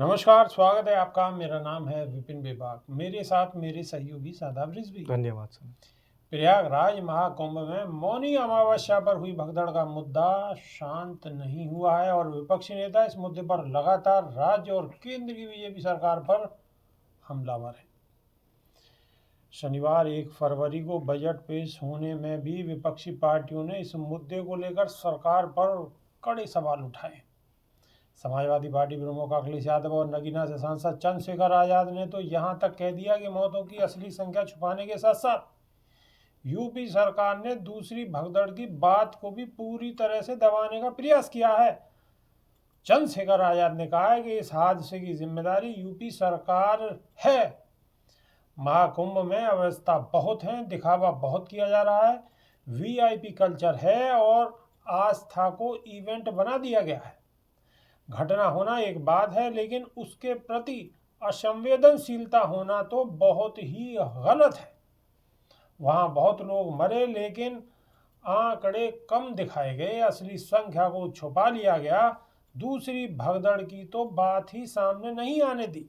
नमस्कार, स्वागत है आपका। मेरा नाम है विपिन बेबाक। मेरे साथ मेरे सहयोगी शादाब रिजवी। धन्यवाद सर। प्रयागराज महाकुंभ में मौनी अमावस्या पर हुई भगदड़ का मुद्दा शांत नहीं हुआ है और विपक्षी नेता इस मुद्दे पर लगातार राज्य और केंद्र की बीजेपी सरकार पर हमलावर है। शनिवार 1 फरवरी को बजट पेश होने में भी विपक्षी पार्टियों ने इस मुद्दे को लेकर सरकार पर कड़े सवाल उठाए। समाजवादी पार्टी प्रमुख अखिलेश यादव और नगीना से सांसद चंद्रशेखर आजाद ने तो यहां तक कह दिया कि मौतों की असली संख्या छुपाने के साथ साथ यूपी सरकार ने दूसरी भगदड़ की बात को भी पूरी तरह से दबाने का प्रयास किया है। चंद्रशेखर आजाद ने कहा है कि इस हादसे की जिम्मेदारी यूपी सरकार है। महाकुंभ में अव्यवस्था बहुत है, दिखावा बहुत किया जा रहा है, वीआईपी कल्चर है और आस्था को इवेंट बना दिया गया है। घटना होना एक बात है, लेकिन उसके प्रति असंवेदनशीलता होना तो बहुत ही गलत है। वहां बहुत लोग मरे, लेकिन आंकड़े कम दिखाए गए, असली संख्या को छुपा लिया गया। दूसरी भगदड़ की तो बात ही सामने नहीं आने दी।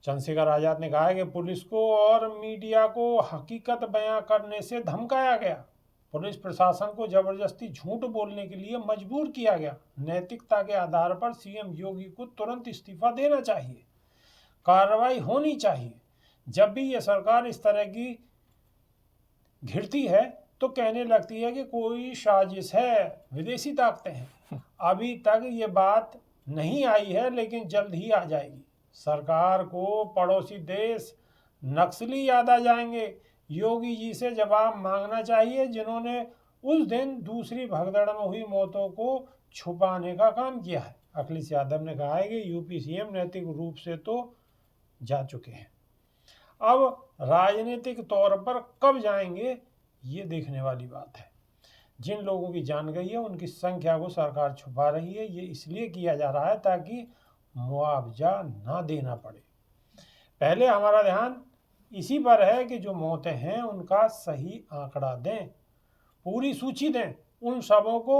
चंद्रशेखर आजाद ने कहा है कि पुलिस को और मीडिया को हकीकत बयां करने से धमकाया गया। पुलिस प्रशासन को जबरदस्ती झूठ बोलने के लिए मजबूर किया गया। नैतिकता के आधार पर सीएम योगी को तुरंत इस्तीफा देना चाहिए, कार्रवाई होनी चाहिए। जब भी ये सरकार इस तरह की घिरती है तो कहने लगती है कि कोई साजिश है, विदेशी ताकतें हैं। अभी तक ये बात नहीं आई है, लेकिन जल्द ही आ जाएगी। सरकार को पड़ोसी देश नक्सली याद आ जाएंगे। योगी जी से जवाब मांगना चाहिए, जिन्होंने उस दिन दूसरी भगदड़ में हुई मौतों को छुपाने का काम किया है। अखिलेश यादव ने कहा है कि यूपी सीएम नैतिक रूप से तो जा चुके हैं, अब राजनीतिक तौर पर कब जाएंगे ये देखने वाली बात है। जिन लोगों की जान गई है उनकी संख्या को सरकार छुपा रही है। ये इसलिए किया जा रहा है ताकि मुआवजा ना देना पड़े। पहले हमारा ध्यान इसी पर है कि जो मौतें हैं उनका सही आंकड़ा दें, पूरी सूची दें, उन शवों को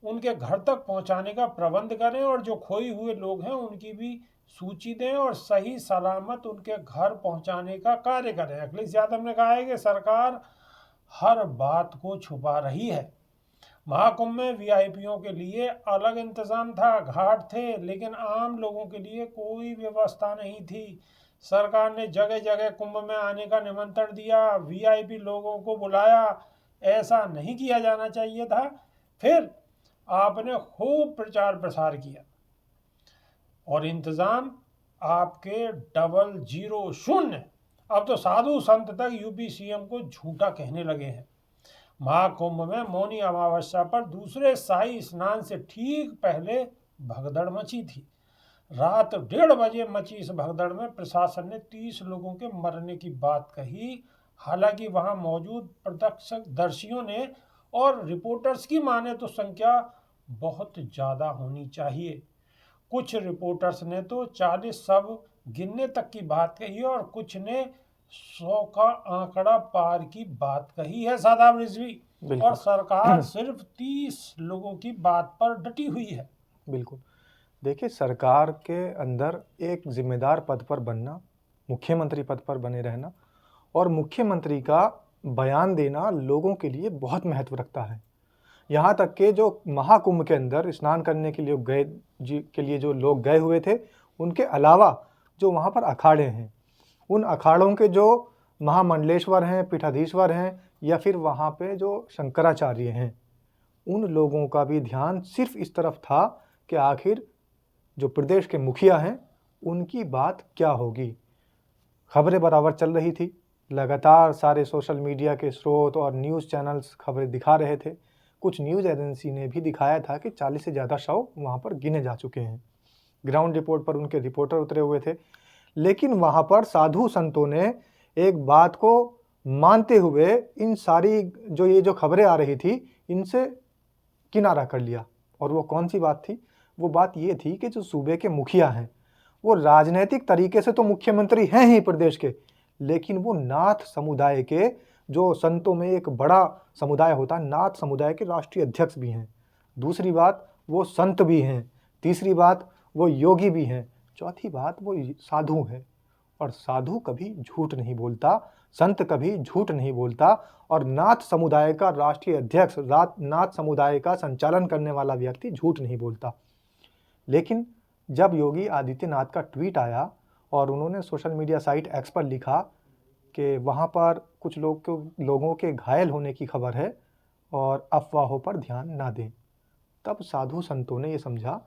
उनके घर तक पहुंचाने का प्रबंध करें और जो खोए हुए लोग हैं उनकी भी सूची दें और सही सलामत उनके घर पहुंचाने का कार्य करें। अखिलेश यादव ने कहा है कि सरकार हर बात को छुपा रही है। महाकुंभ में वीआईपीओं के लिए अलग इंतजाम था, घाट थे, लेकिन आम लोगों के लिए कोई व्यवस्था नहीं थी। सरकार ने जगह जगह कुंभ में आने का निमंत्रण दिया, वीआईपी लोगों को बुलाया। ऐसा नहीं किया जाना चाहिए था। फिर आपने खूब प्रचार प्रसार किया और इंतजाम आपके डबल जीरो शून्य। अब तो साधु संत तक यूपी सीएम को झूठा कहने लगे हैं। महाकुंभ में मौनी अमावस्या पर दूसरे शाही स्नान से ठीक पहले भगदड़ मची थी। रात 1:30 बजे मची इस भगदड़ में प्रशासन ने 30 लोगों के मरने की बात कही। हालांकि वहां मौजूद प्रत्यक्षदर्शियों ने और रिपोर्टर्स की माने तो संख्या बहुत ज़्यादा होनी चाहिए। कुछ रिपोर्टर्स ने तो 40 शव गिनने तक की बात कही और कुछ ने 100 का आंकड़ा पार की बात कही है। शादाब रिजवी, और सरकार सिर्फ 30 लोगों की बात पर डटी हुई है। बिल्कुल। देखिए, सरकार के अंदर एक जिम्मेदार पद पर बनना, मुख्यमंत्री पद पर बने रहना और मुख्यमंत्री का बयान देना लोगों के लिए बहुत महत्व रखता है। यहाँ तक कि जो महाकुंभ के अंदर स्नान करने के लिए जो लोग गए हुए थे, उनके अलावा जो वहाँ पर अखाड़े हैं, उन अखाड़ों के जो महामंडलेश्वर हैं, पीठाधीश्वर हैं या फिर वहाँ पे जो शंकराचार्य हैं, उन लोगों का भी ध्यान सिर्फ इस तरफ था कि आखिर जो प्रदेश के मुखिया हैं उनकी बात क्या होगी। खबरें बराबर चल रही थी, लगातार सारे सोशल मीडिया के स्रोत और न्यूज़ चैनल्स खबरें दिखा रहे थे। कुछ न्यूज़ एजेंसी ने भी दिखाया था कि 40 से ज़्यादा शव वहाँ पर गिने जा चुके हैं। ग्राउंड रिपोर्ट पर उनके रिपोर्टर उतरे हुए थे, लेकिन वहाँ पर साधु संतों ने एक बात को मानते हुए इन सारी जो खबरें आ रही थी इनसे किनारा कर लिया। और वो कौन सी बात थी? वो बात ये थी कि जो सूबे के मुखिया हैं वो राजनीतिक तरीके से तो मुख्यमंत्री हैं ही प्रदेश के, लेकिन वो नाथ समुदाय के, जो संतों में एक बड़ा समुदाय होता है, नाथ समुदाय के राष्ट्रीय अध्यक्ष भी हैं। दूसरी बात, वो संत भी हैं। तीसरी बात, वो योगी भी हैं। चौथी बात, वो साधु है और साधु कभी झूठ नहीं बोलता, संत कभी झूठ नहीं बोलता और नाथ समुदाय का राष्ट्रीय अध्यक्ष, नाथ समुदाय का संचालन करने वाला व्यक्ति झूठ नहीं बोलता। लेकिन जब योगी आदित्यनाथ का ट्वीट आया और उन्होंने सोशल मीडिया साइट एक्स पर लिखा कि वहाँ पर कुछ लोगों के घायल होने की खबर है और अफवाहों पर ध्यान ना दें, तब साधु संतों ने ये समझा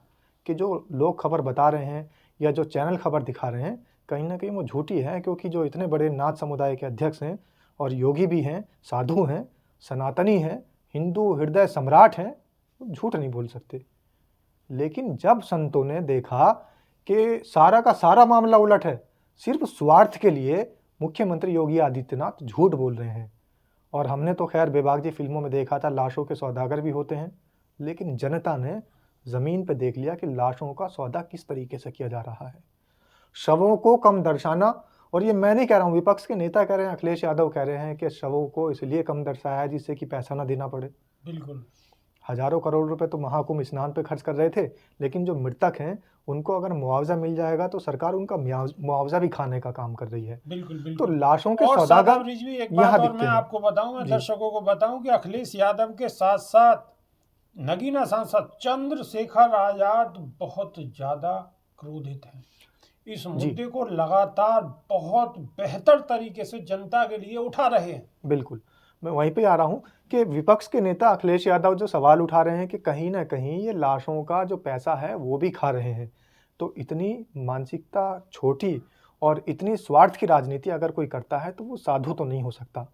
कि जो लोग खबर बता रहे हैं या जो चैनल खबर दिखा रहे हैं, कहीं ना कहीं वो झूठी है, क्योंकि जो इतने बड़े नाथ समुदाय के अध्यक्ष हैं और योगी भी हैं, साधु हैं, सनातनी हैं, हिंदू हृदय सम्राट हैं, वो झूठ नहीं बोल सकते। लेकिन जब संतों ने देखा कि सारा का सारा मामला उलट है, सिर्फ स्वार्थ के लिए मुख्यमंत्री योगी आदित्यनाथ झूठ बोल रहे हैं, और हमने तो खैर बेबाक जी फिल्मों में देखा था लाशों के सौदागर भी होते हैं, लेकिन जनता ने ज़मीन पर देख लिया कि लाशों का सौदा किस तरीके से किया जा रहा है। शवों को कम दर्शाना, और ये मैं नहीं कह रहा हूँ, विपक्ष के नेता कह रहे हैं, अखिलेश यादव कह रहे हैं कि शवों को इसलिए कम दर्शाया है जिससे कि पैसा ना देना पड़े। बिल्कुल, हजारों करोड़ रुपए तो महाकुंभ स्नान पे खर्च कर रहे थे, लेकिन जो मृतक हैं उनको अगर मुआवजा मिल जाएगा तो सरकार उनका मुआवजा भी खाने का काम कर रही है। बिल्कुल तो बिल्कुल। लाशों के और सौदागर सादाब रिजवी, एक बात यहाँ और दिखते मैं हैं। आपको बताऊं, मैं जी। दर्शकों को बताऊं कि अखिलेश यादव के साथ साथ नगीना सांसद चंद्रशेखर आजाद बहुत ज्यादा क्रोधित हैं। इस मुद्दे को लगातार बहुत बेहतर तरीके से जनता के लिए उठा रहे हैं। बिल्कुल, मैं वहीं पे आ रहा हूँ कि विपक्ष के नेता अखिलेश यादव जो सवाल उठा रहे हैं कि कहीं ना कहीं ये लाशों का जो पैसा है वो भी खा रहे हैं। तो इतनी मानसिकता छोटी और इतनी स्वार्थ की राजनीति अगर कोई करता है तो वो साधु तो नहीं हो सकता।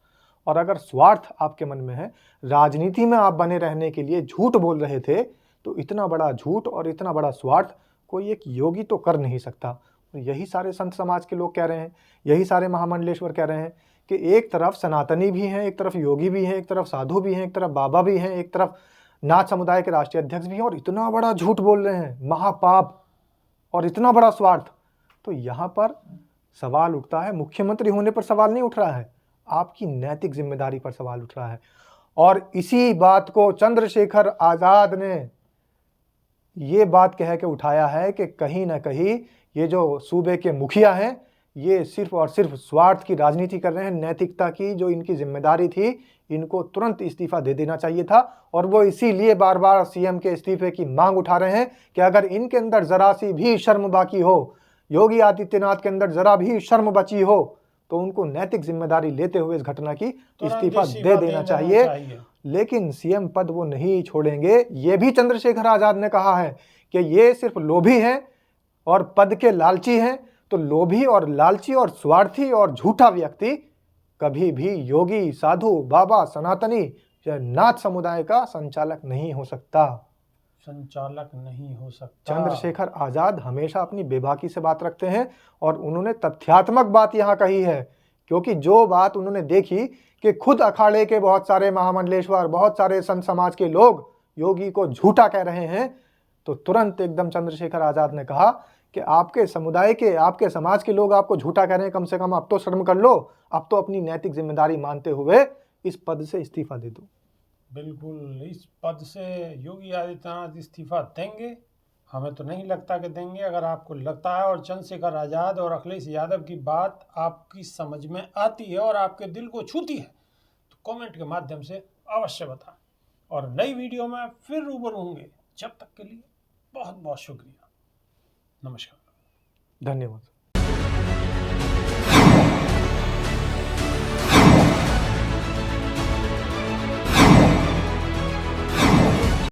और अगर स्वार्थ आपके मन में है, राजनीति में आप बने रहने के लिए झूठ बोल रहे थे, तो इतना बड़ा झूठ और इतना बड़ा स्वार्थ कोई एक योगी तो कर नहीं सकता। यही सारे संत समाज के लोग कह रहे हैं, यही सारे महामंडलेश्वर कह रहे हैं कि एक तरफ सनातनी भी हैं, एक तरफ योगी भी हैं, एक तरफ साधु भी हैं, एक तरफ बाबा भी हैं, एक तरफ नाथ समुदाय के राष्ट्रीय अध्यक्ष भी हैं, और इतना बड़ा झूठ बोल रहे हैं, महापाप और इतना बड़ा स्वार्थ। तो यहाँ पर सवाल उठता है, मुख्यमंत्री होने पर सवाल नहीं उठ रहा है, आपकी नैतिक जिम्मेदारी पर सवाल उठ रहा है। और इसी बात को चंद्रशेखर आजाद ने ये बात कह के उठाया है कि कहीं ना कहीं ये जो सूबे के मुखिया हैं, ये सिर्फ और सिर्फ स्वार्थ की राजनीति कर रहे हैं। नैतिकता की जो इनकी जिम्मेदारी थी, इनको तुरंत इस्तीफा दे देना चाहिए था, और वो इसीलिए बार बार सीएम के इस्तीफे की मांग उठा रहे हैं कि अगर इनके अंदर जरा सी भी शर्म बाकी हो, योगी आदित्यनाथ के अंदर जरा भी शर्म बची हो, तो उनको नैतिक जिम्मेदारी लेते हुए इस घटना की इस्तीफा दे देना चाहिए। लेकिन सीएम पद वो नहीं छोड़ेंगे। ये भी चंद्रशेखर आजाद ने कहा है कि ये सिर्फ लोभी हैं और पद के लालची हैं। तो लोभी और लालची और स्वार्थी और झूठा व्यक्ति कभी भी योगी, साधु, बाबा, सनातनी या नाथ समुदाय का संचालक नहीं हो सकता। चंद्रशेखर आजाद हमेशा अपनी बेबाकी से बात रखते हैं, और उन्होंने तथ्यात्मक बात यहाँ कही है, क्योंकि जो बात उन्होंने देखी कि खुद अखाड़े के बहुत सारे महामंडलेश्वर, बहुत सारे संत समाज के लोग योगी को झूठा कह रहे हैं, तो तुरंत एकदम चंद्रशेखर आजाद ने कहा कि आपके समुदाय के, आपके समाज के लोग आपको झूठा कह रहे हैं, कम से कम अब तो शर्म कर लो, अब तो अपनी नैतिक जिम्मेदारी मानते हुए इस पद से इस्तीफा दे दो। बिल्कुल, इस पद से योगी आदित्यनाथ इस्तीफा देंगे? हमें तो नहीं लगता कि देंगे। अगर आपको लगता है और चंद्रशेखर आजाद और अखिलेश यादव की बात आपकी समझ में आती है और आपके दिल को छूती है, तो कमेंट के माध्यम से अवश्य बताएं, और नई वीडियो में फिर रूबरू होंगे। जब तक के लिए बहुत बहुत शुक्रिया। नमस्कार, धन्यवाद।